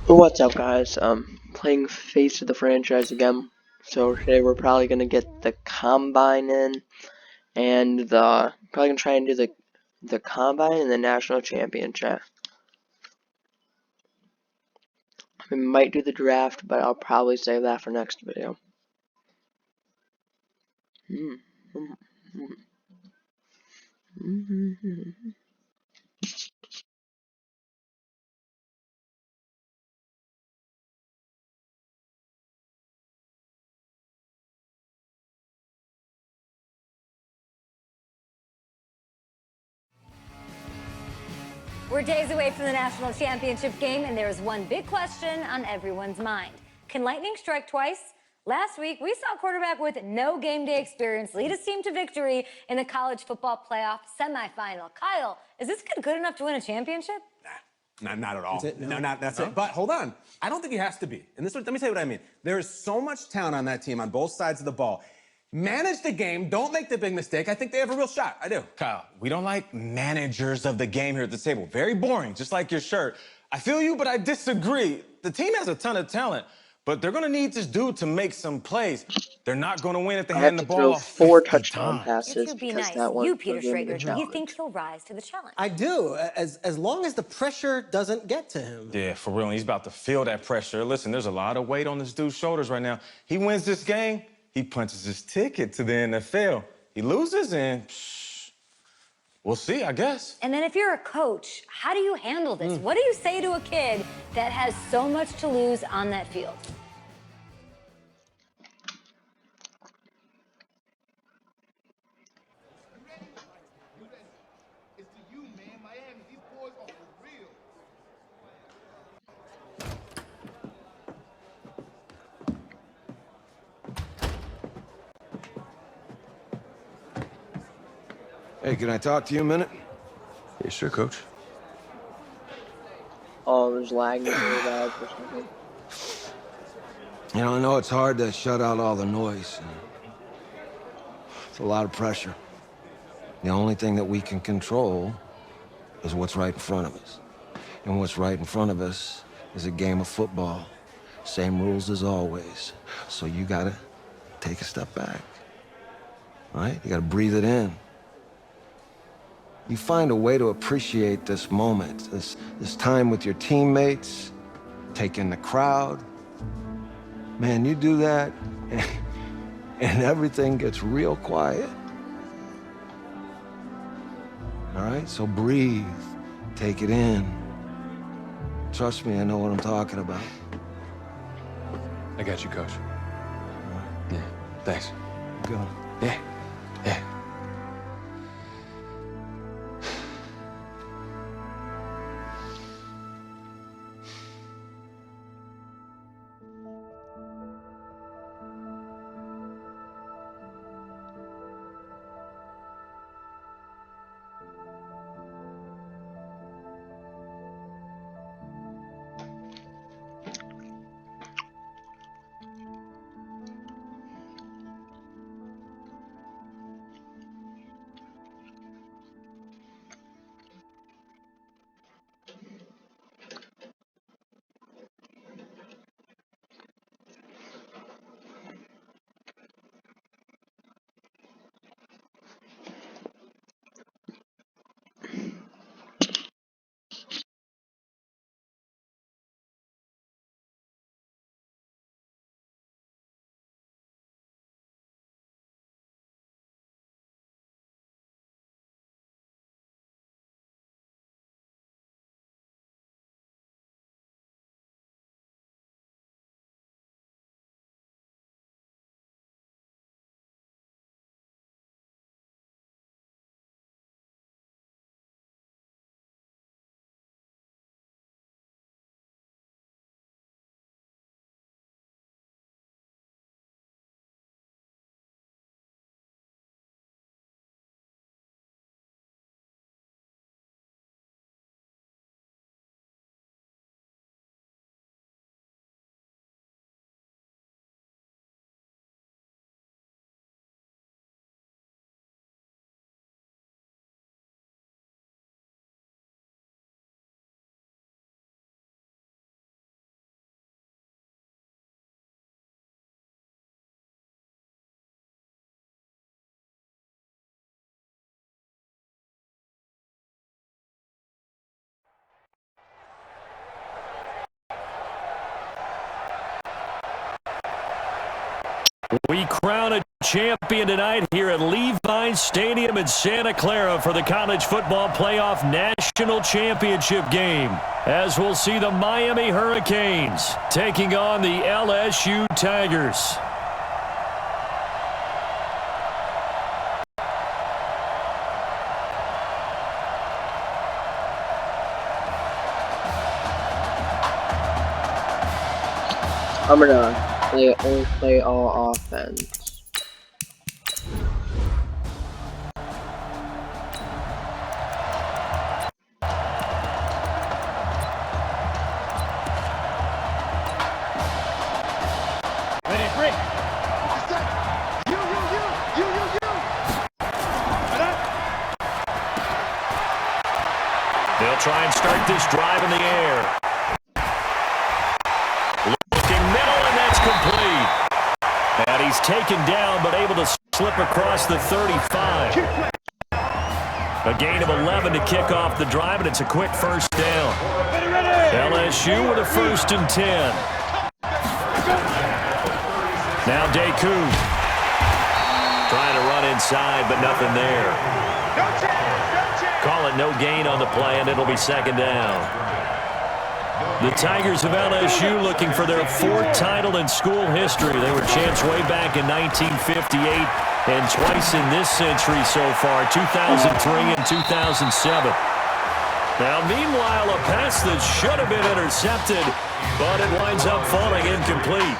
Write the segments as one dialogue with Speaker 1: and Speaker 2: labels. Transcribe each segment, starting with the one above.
Speaker 1: What's up, guys? Playing Face of the Franchise again. So today we're probably gonna get the combine in, and probably gonna try and do the combine and the national championship. We might do the draft, but I'll probably save that for next video.
Speaker 2: We're days away from the national championship game, and there is one big question on everyone's mind. Can lightning strike twice? Last week, we saw a quarterback with no game day experience lead his team to victory in the college football playoff semifinal. Kyle, is this kid good enough to win a championship?
Speaker 3: Nah, not at all.
Speaker 4: No,
Speaker 3: That's it. But hold on. I don't think he has to be. And let me tell you what I mean. There is so much talent on that team on both sides of the ball. Manage the game. Don't make the big mistake. I think they have a real shot. I do.
Speaker 4: Kyle, we don't like managers of the game here at the table. Very boring, just like your shirt. I feel you, but I disagree. The team has a ton of talent, but they're going to need this dude to make some plays. They're not going to win if they
Speaker 1: I
Speaker 4: hand
Speaker 1: have
Speaker 4: the
Speaker 1: to throw
Speaker 4: ball
Speaker 1: 4
Speaker 4: 50
Speaker 1: touchdown
Speaker 4: times.
Speaker 1: passes
Speaker 2: You two be
Speaker 1: because
Speaker 2: nice.
Speaker 1: that one
Speaker 2: You, Peter
Speaker 1: gave me the
Speaker 2: Schrager, do you think
Speaker 1: challenge.
Speaker 2: he'll rise to the challenge?
Speaker 5: I do, as long as the pressure doesn't get to him.
Speaker 4: Yeah, for real. And he's about to feel that pressure. Listen, there's a lot of weight on this dude's shoulders right now. He wins this game, he punches his ticket to the NFL. He loses, and we'll see, I guess.
Speaker 2: And then if you're a coach, how do you handle this? What do you say to a kid that has so much to lose on that field?
Speaker 6: It's to you, man. Miami, these boys are for real.
Speaker 7: Hey, can I talk to you a minute?
Speaker 8: Yeah, sure, Coach.
Speaker 1: Oh, there's lagging really bad for something.
Speaker 7: You know, I know it's hard to shut out all the noise. It's a lot of pressure. The only thing that we can control is what's right in front of us. And what's right in front of us is a game of football. Same rules as always. So you gotta take a step back. All right? You gotta breathe it in. You find a way to appreciate this moment, this time with your teammates, take in the crowd. Man, you do that, and everything gets real quiet. All right, so breathe, take it in. Trust me, I know what I'm talking about.
Speaker 8: I got you, Coach. Yeah, thanks.
Speaker 7: Go.
Speaker 8: Yeah, yeah.
Speaker 9: We crown a champion tonight here at Levi's Stadium in Santa Clara for the College Football Playoff National Championship game, as we'll see the Miami Hurricanes taking on the LSU Tigers.
Speaker 1: I'm gonna only play all offense.
Speaker 6: Ready, break. You.
Speaker 9: They'll try and start this drive in the air. Looking middle, and that's complete. And he's taken down, but able to slip across the 35. A gain of 11 to kick off the drive, and it's a quick first down. LSU with a 1st and 10. Now Deku trying to run inside, but nothing there. Call it no gain on the play, and it'll be 2nd down. The Tigers of LSU looking for their 4th title in school history. They were champs way back in 1958 and twice in this century so far, 2003 and 2007. Now, meanwhile, a pass that should have been intercepted, but it winds up falling incomplete.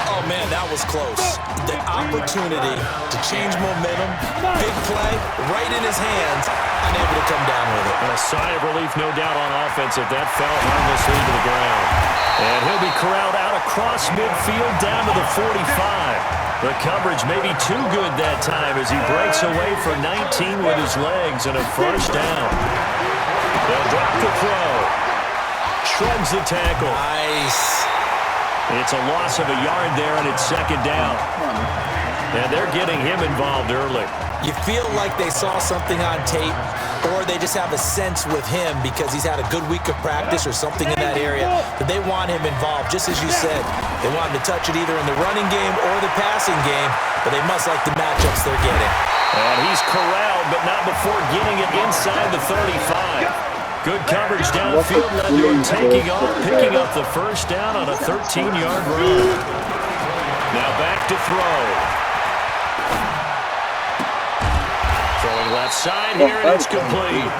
Speaker 10: Oh, man, that was close. The opportunity to change momentum, big play, right in his hands, unable to come down with it.
Speaker 9: And a sigh of relief, no doubt, on offense if that fell harmlessly to the ground. And he'll be corralled out across midfield down to the 45. The coverage may be too good that time as he breaks away for 19 with his legs and a 1st down. They'll drop the throw. Shrugs the tackle.
Speaker 10: Nice.
Speaker 9: It's a loss of a yard there, and it's 2nd down. And they're getting him involved early.
Speaker 10: You feel like they saw something on tape, or they just have a sense with him because he's had a good week of practice or something in that area that they want him involved, just as you said. They want him to touch it either in the running game or the passing game, but they must like the matchups they're getting.
Speaker 9: And he's corralled, but not before getting it inside the 35. Good coverage downfield led to him taking off, picking up the 1st down on a 13-yard run. Now back to throw. Throwing left side here, and it's complete.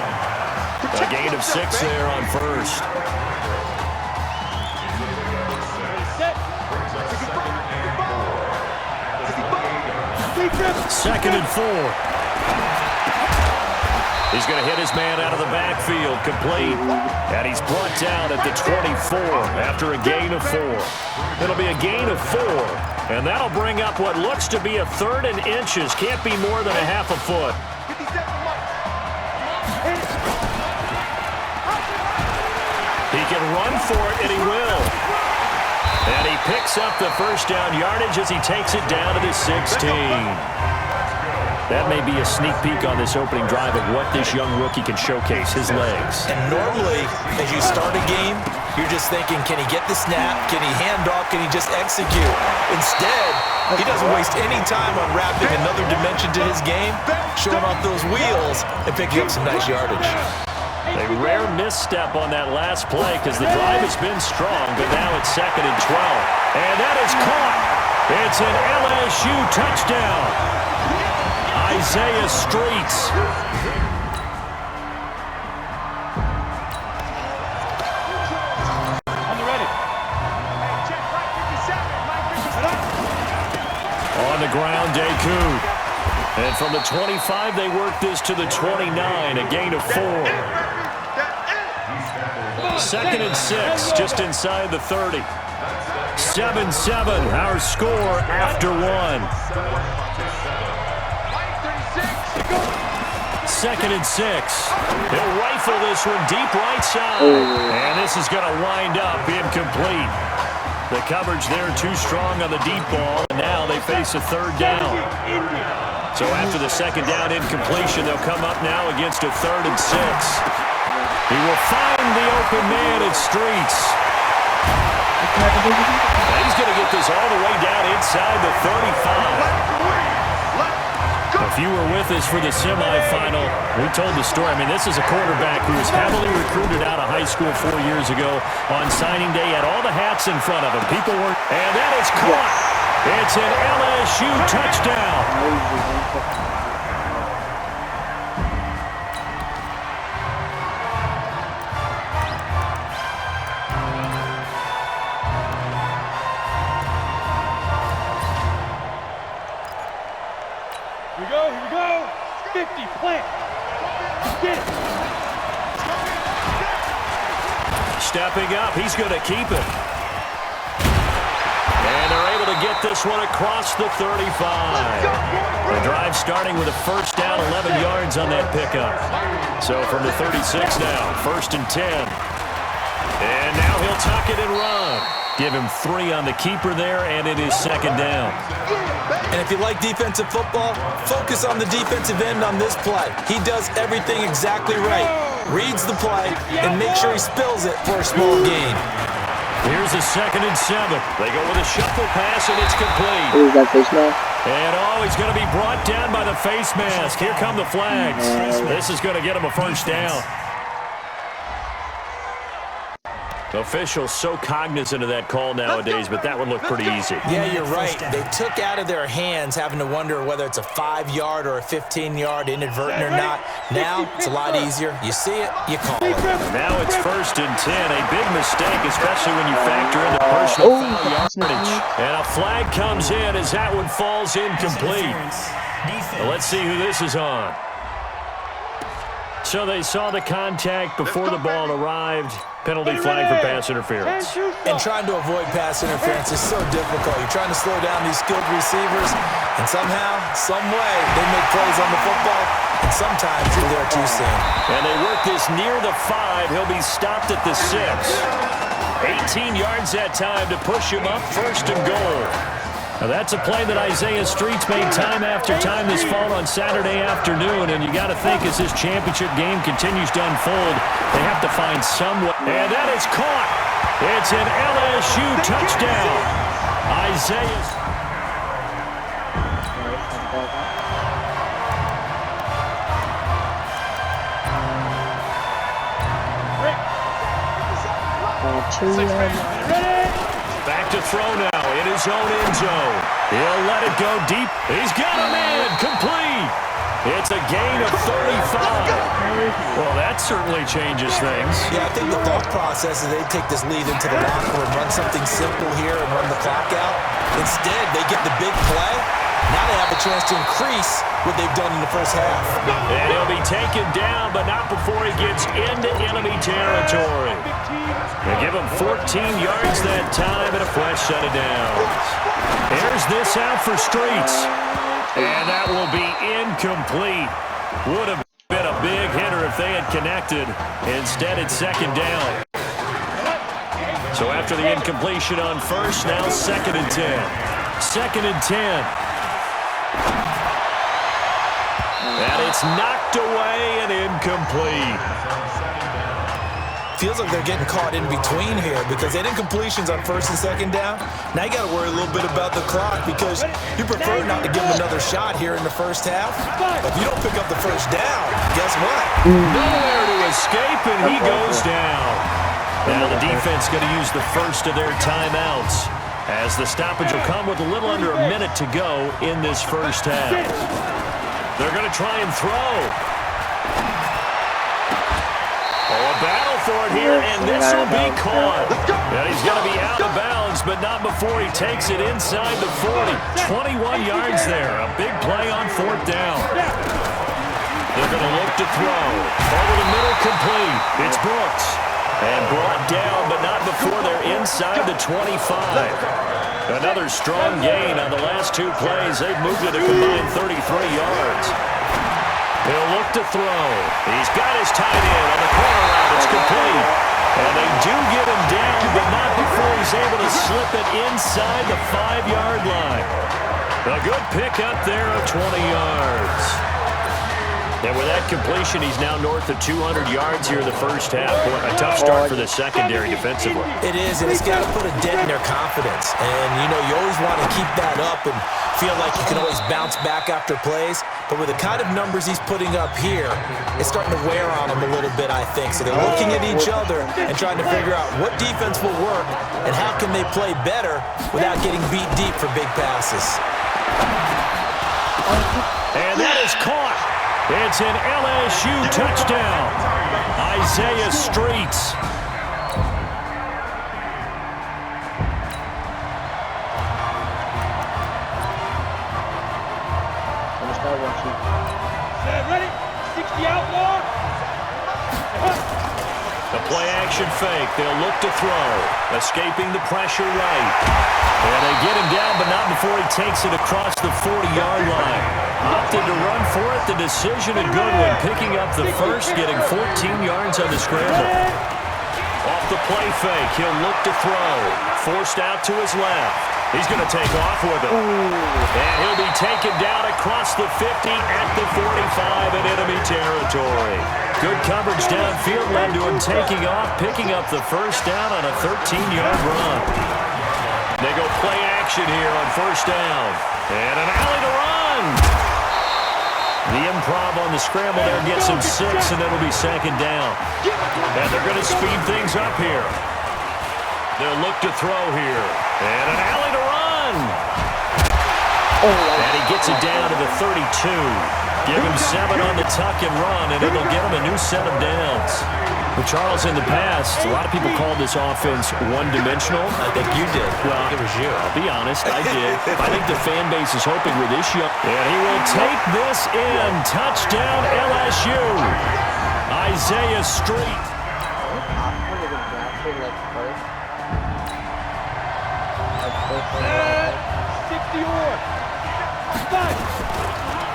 Speaker 9: A gain of 6 there on 1st. Second and 4. He's going to hit his man out of the backfield, complete. And he's brought down at the 24 after a gain of 4. It'll be a gain of 4. And that'll bring up what looks to be a 3rd and inches. Can't be more than a half a foot. He can run for it, and he will. And he picks up the 1st down yardage as he takes it down to the 16. That may be a sneak peek on this opening drive of what this young rookie can showcase, his legs.
Speaker 10: And normally, as you start a game, you're just thinking, can he get the snap? Can he hand off? Can he just execute? Instead, he doesn't waste any time on wrapping another dimension to his game, showing off those wheels, and picking up some nice yardage.
Speaker 9: A rare misstep on that last play because the drive has been strong, but now it's 2nd and 12. And that is caught. It's an LSU touchdown. Isaiah Streets.
Speaker 6: On the ready. Check right 57.
Speaker 9: On the ground, Deku. And from the 25, they work this to the 29, a gain of 4. 2nd and 6, just inside the 30. 7-7, our score after 1. 2nd and 6. He'll rifle this one deep right side. And this is going to wind up incomplete. The coverage there too strong on the deep ball. And now they face a 3rd down. So after the 2nd down incompletion, they'll come up now against a 3rd and 6. He will find the open man at Streets. And he's going to get this all the way down inside the 35. If you were with us for the semifinal, we told the story. I mean, this is a quarterback who was heavily recruited out of high school 4 years ago. On signing day, had all the hats in front of him. People were, and that is caught. It's an LSU touchdown.
Speaker 6: Here we go. 50, plant. Get it.
Speaker 9: Stepping up, he's going to keep it. And they're able to get this one across the 35. The drive starting with a first down, 11 yards on that pickup. So from the 36 now, 1st and 10. And now he'll tuck it and run. Give him 3 on the keeper there, and it is 2nd down.
Speaker 10: And if you like defensive football, focus on the defensive end on this play. He does everything exactly right. Reads the play and make sure he spills it for a small gain.
Speaker 9: Here's a 2nd and 7. They go with a shuffle pass, and it's complete.
Speaker 1: Who's that face mask?
Speaker 9: And he's going to be brought down by the face mask. Here come the flags. This is going to get him a first down. Officials so cognizant of that call nowadays, but that would look pretty easy.
Speaker 10: Yeah, you're right. They took out of their hands having to wonder whether it's a 5-yard or a 15-yard inadvertent or not. Now it's a lot easier. You see it, you call it.
Speaker 9: Now it's 1st and 10. A big mistake, especially when you factor in the personal foul yardage. And a flag comes in as that one falls incomplete. Well, let's see who this is on. So they saw the contact before the ball arrived. Penalty flag for pass interference.
Speaker 10: And trying to avoid pass interference is so difficult. You're trying to slow down these skilled receivers, and somehow, some way, they make plays on the football, and sometimes you're there too soon.
Speaker 9: And they work this near the 5. He'll be stopped at the 6. 18 yards that time to push him up 1st and goal. Now that's a play that Isaiah Streets made time after time this fall on Saturday afternoon, and you got to think as this championship game continues to unfold, they have to find some way. And that is caught. It's an LSU touchdown. Isaiah. Back to throw now in his own end zone. He'll let it go deep. He's got him in. Complete. It's a gain of 35. Well, that certainly changes things.
Speaker 10: Yeah, I think the thought process is they take this lead into the locker room, run something simple here and run the clock out. Instead, they get the big play. Now they have a chance to increase what they've done in the first half.
Speaker 9: And he'll be taken down, but not before he gets into enemy territory. They give him 14 yards that time and a fresh set of downs. Here's this out for Streets. And that will be incomplete. Would have been a big hitter if they had connected. Instead, it's 2nd down. So after the incompletion on 1st, now 2nd and 10. 2nd and 10. And it's knocked away and incomplete.
Speaker 10: Feels like they're getting caught in between here because they did completions on 1st and 2nd down. Now you got to worry a little bit about the clock because you prefer not to give them another shot here in the first half. If you don't pick up the first down, guess what?
Speaker 9: Nowhere to escape, and he goes down. Now the defense going to use the first of their timeouts as the stoppage will come with a little under a minute to go in this first half. They're going to try and throw. Oh, a battle for it here, and this will be caught. And he's going to be out of bounds, but not before he takes it inside the 40. 21 yards there. A big play on 4th down. They're going to look to throw. Over the middle, complete. It's Brooks. And brought down, but not before they're inside the 25. Another strong gain on the last 2 plays. They've moved it a combined 33 yards. He'll look to throw. He's got his tight end on the corner route. It's complete. And they do get him down, but not before he's able to slip it inside the 5-yard line. A good pickup there of 20 yards. And with that completion, he's now north of 200 yards here in the first half. Boy, a tough start for the secondary defensively.
Speaker 10: It is, and it's got to put a dent in their confidence. And, you know, you always want to keep that up and feel like you can always bounce back after plays. But with the kind of numbers he's putting up here, it's starting to wear on them a little bit, I think. So they're looking at each other and trying to figure out what defense will work and how can they play better without getting beat deep for big passes.
Speaker 9: And that is caught. It's an LSU touchdown. Isaiah Streets.
Speaker 6: Ready? 60 outlaw.
Speaker 9: The play-action fake. They'll look to throw. Escaping the pressure right. And they get him down, but not before he takes it across the 40-yard line. Opted to run for it. The decision a good one. Picking up the first, getting 14 yards on the scramble. Off the play fake, he'll look to throw. Forced out to his left. He's going to take off with it. And he'll be taken down across the 50 at the 45 in enemy territory. Good coverage downfield led to him taking off, picking up the first down on a 13-yard run. They go play action here on first down. And an alley to run. The improv on the scramble there gets him 6, and it'll be second down. And they're going to speed things up here. They'll look to throw here. And an alley to run. And he gets it down to the 32. Give him 7 on the tuck and run, and it'll get him a new set of downs. Well, Charles, in the past, a lot of people called this offense one-dimensional.
Speaker 10: I think you did.
Speaker 9: Well,
Speaker 10: it was you.
Speaker 9: I'll be honest, I did. I think the fan base is hoping with this young. And he will take this in. Touchdown, LSU. Isaiah Street.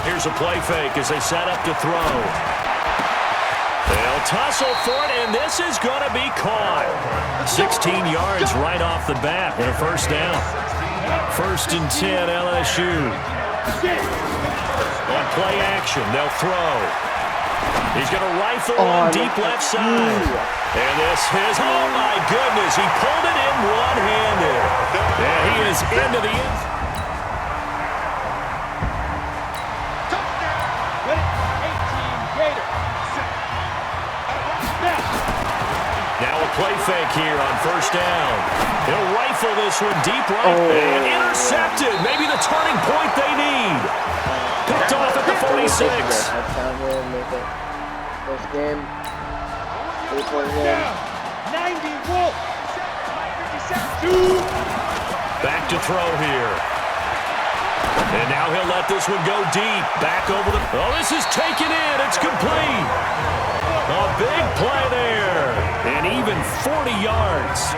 Speaker 9: Here's a play fake as they set up to throw. They'll tussle for it, and this is going to be caught. 16 yards right off the bat and a first down. First and 10, LSU. On play action, they'll throw. He's going to rifle on deep left side. And this is, oh my goodness, he pulled it in one-handed. And he is into the end zone. Now a play fake here on first down. He'll rifle this one deep right. And intercepted. Maybe the turning point they need. Picked off at the 46.
Speaker 1: First game.
Speaker 6: 90 Wolf.
Speaker 9: Back to throw here. And now he'll let this one go deep. Back over the... Oh, this is taken in. It's complete. A big play there. And even 40 yards.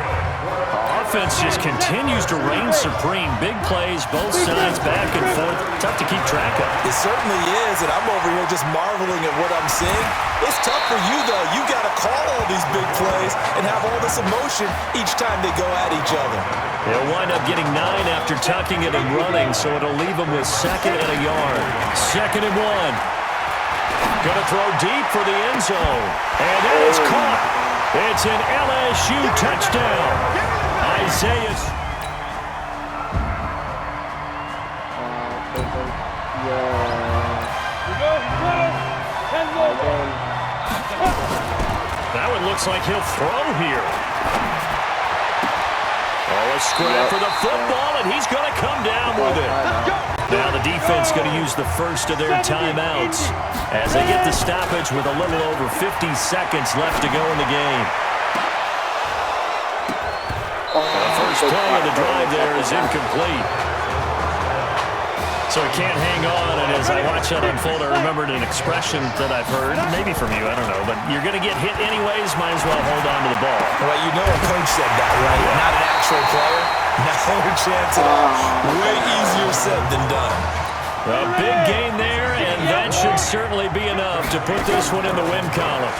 Speaker 9: Offense just continues to reign supreme. Big plays, both sides, back and forth. Tough to keep track of.
Speaker 10: It certainly is, and I'm over here just marveling at what I'm seeing. It's tough for you, though. You got to call all these big plays and have all this emotion each time they go at each other.
Speaker 9: They'll wind up getting 9 after tucking it and running, so it'll leave them with 2nd and a yard. 2nd and 1. Going to throw deep for the end zone. And that is caught. It's an LSU touchdown. Isaiah. That one looks like he'll throw here. Oh, a scrap for the football, and he's going to come down with it. Now the defense going to use the first of their timeouts as they get the stoppage with a little over 50 seconds left to go in the game. The first play of the drive there is incomplete. So he can't hang on, and as I watch that unfold, I remembered an expression that I've heard, maybe from you, I don't know, but you're going to get hit anyways, might as well hold on to the ball.
Speaker 10: Well, you know a coach said that, right? Yeah. Not an actual player. No chance at all. Way easier said than done.
Speaker 9: A big gain there, and that should certainly be enough to put this one in the win column.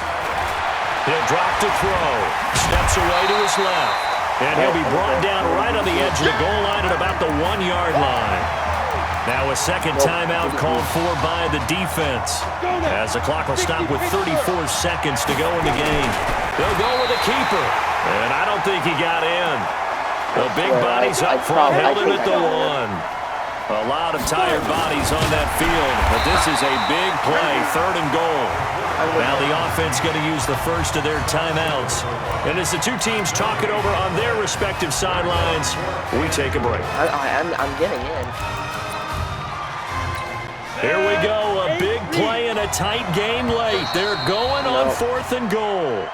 Speaker 9: He'll drop to throw. Steps away to his left. And he'll be brought down right on the edge of the goal line at about the 1-yard line. Now a second timeout called for by the defense, as the clock will stop with 34 seconds to go in the game. They'll go with the keeper, and I don't think he got in. The big bodies up front held him at the 1. A lot of tired bodies on that field, but this is a big play, 3rd and goal. Now the offense going to use the first of their timeouts. And as the two teams talk it over on their respective sidelines, we take a break.
Speaker 1: I'm getting in.
Speaker 9: Here we go, a big play and a tight game late. They're going on 4th and goal.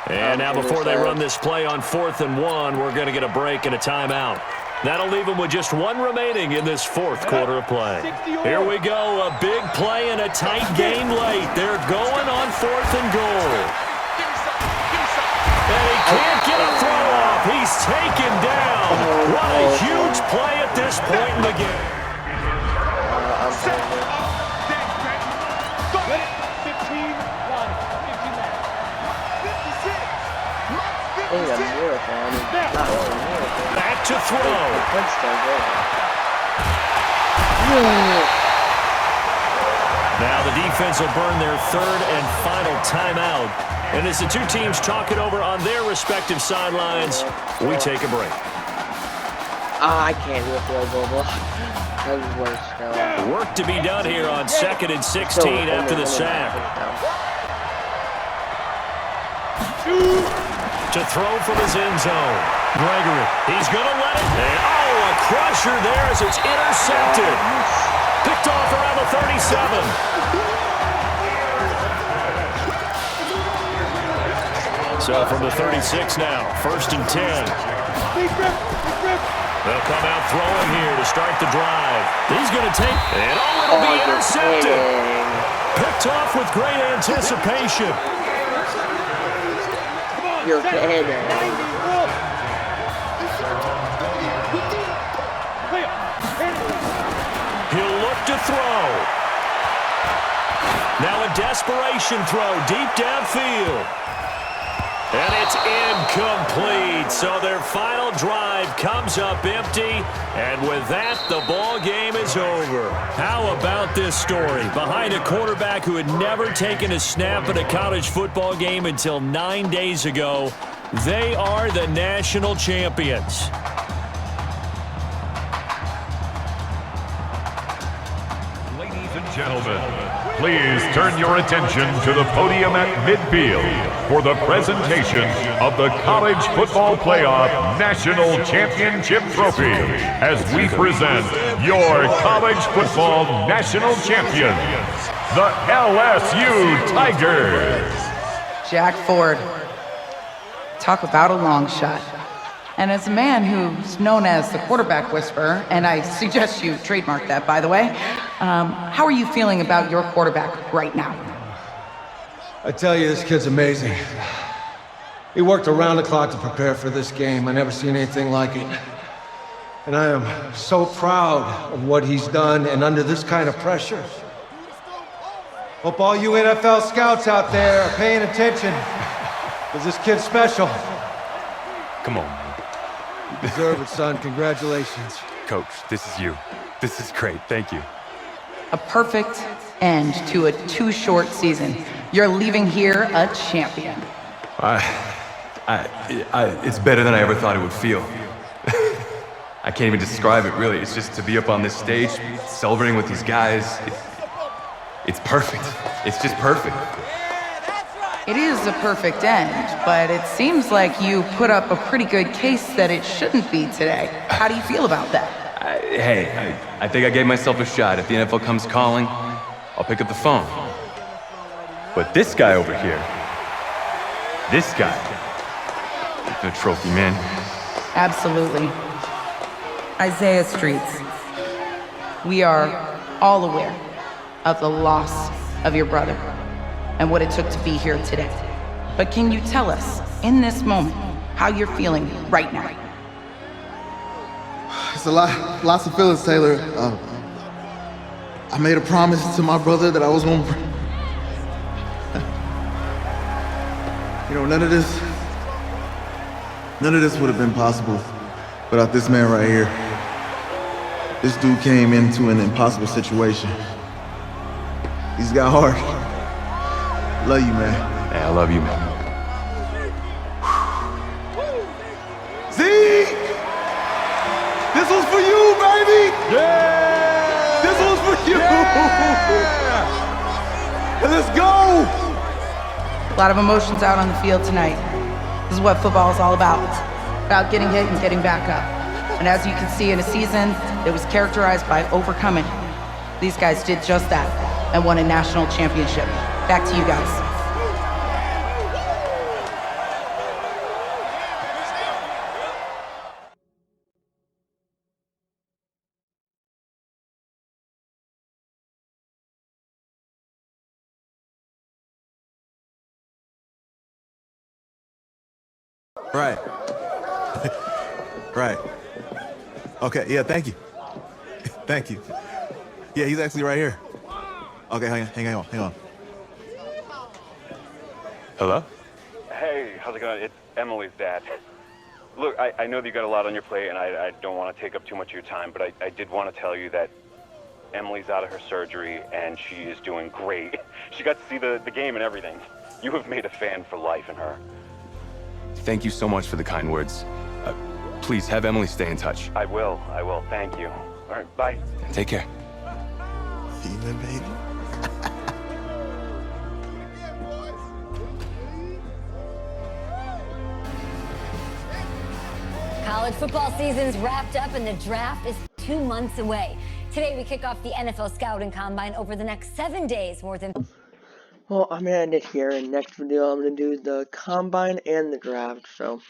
Speaker 9: And now before they run this play on 4th and 1, we're going to get a break and a timeout. That'll leave them with just 1 remaining in this 4th quarter of play. Here we go, a big play and a tight game late. They're going on 4th and goal. And he can't get a throw off. He's taken down. What a huge play at this point in the game. Back to throw. Now the defense will burn their 3rd and final timeout. And as the two teams talk it over on their respective sidelines, we take a break.
Speaker 1: I can't do a field goal block. That was worse.
Speaker 9: Work to be done here on 2nd and 16 after the sack. To throw from his end zone. Gregory, he's going to let it. And, a crusher there as it's intercepted. Picked off around the 37. So from the 36 now, 1st and 10. They'll come out throwing here to start the drive. He's going to take, and it'll be intercepted. Picked off with great anticipation.
Speaker 1: You're kidding.
Speaker 9: He'll look to throw. Now a desperation throw deep downfield. And it's incomplete. So their final drive comes up empty. And with that, the ball game is over. How about this story? Behind a quarterback who had never taken a snap at a college football game until 9 days ago, they are the national champions.
Speaker 11: Ladies and gentlemen, please turn your attention to the podium at midfield for the presentation of the College Football Playoff National Championship Trophy as we present your college football national champions, the LSU Tigers.
Speaker 12: Jack Ford. Talk about a long shot. And as a man who's known as the quarterback whisperer, and I suggest you trademark that, by the way, how are you feeling about your quarterback right now?
Speaker 7: I tell you, this kid's amazing. He worked around the clock to prepare for this game. I never seen anything like it. And I am so proud of what he's done, and under this kind of pressure. Hope all you NFL scouts out there are paying attention, because this kid's special.
Speaker 8: Come on, man.
Speaker 7: You deserve it, son. Congratulations.
Speaker 8: Coach, this is you. This is great. Thank you.
Speaker 12: A perfect end to a too short season. You're leaving here a champion.
Speaker 8: It's better than I ever thought it would feel. I can't even describe it, really. It's just to be up on this stage, celebrating with these guys. It's perfect. It's just perfect.
Speaker 12: It is a perfect end, but it seems like you put up a pretty good case that it shouldn't be today. How do you feel about that?
Speaker 8: I think I gave myself a shot. If the NFL comes calling, I'll pick up the phone. But this guy over here, this guy, the trophy, man.
Speaker 12: Absolutely. Isaiah Streets, we are all aware of the loss of your brother and what it took to be here today. But can you tell us, in this moment, how you're feeling right now?
Speaker 13: It's lots of feelings, Taylor. I made a promise to my brother that I was gonna, none of this would have been possible without this man right here. This dude came into an impossible situation. He's got heart. Love you, man.
Speaker 8: Hey, I love you, man.
Speaker 13: Zeke! This was for you, baby!
Speaker 3: Yeah!
Speaker 13: This was for you!
Speaker 3: Yeah!
Speaker 13: Let's go!
Speaker 12: A lot of emotions out on the field tonight. This is what football is all about. It's about getting hit and getting back up. And as you can see, in a season that was characterized by overcoming, these guys did just that and won a national championship. Back to you guys.
Speaker 14: Right. Right. Okay, yeah, thank you. Thank you. Yeah, he's actually right here. Okay, hang on.
Speaker 8: Hello?
Speaker 15: Hey, how's it going? It's Emily's dad. Look, I know that you got a lot on your plate, and I don't want to take up too much of your time, but I did want to tell you that Emily's out of her surgery, and she is doing great. She got to see the game and everything. You have made a fan for life in her.
Speaker 8: Thank you so much for the kind words. Please have Emily stay in touch.
Speaker 15: I will. Thank you. All right, bye.
Speaker 8: Take care.
Speaker 14: Demon, baby.
Speaker 2: College football season's wrapped up and the draft is 2 months away. Today we kick off the NFL Scouting Combine over the next 7 days. More than...
Speaker 1: Well, I'm gonna end it here. In the next video, I'm gonna do the combine and the draft. So,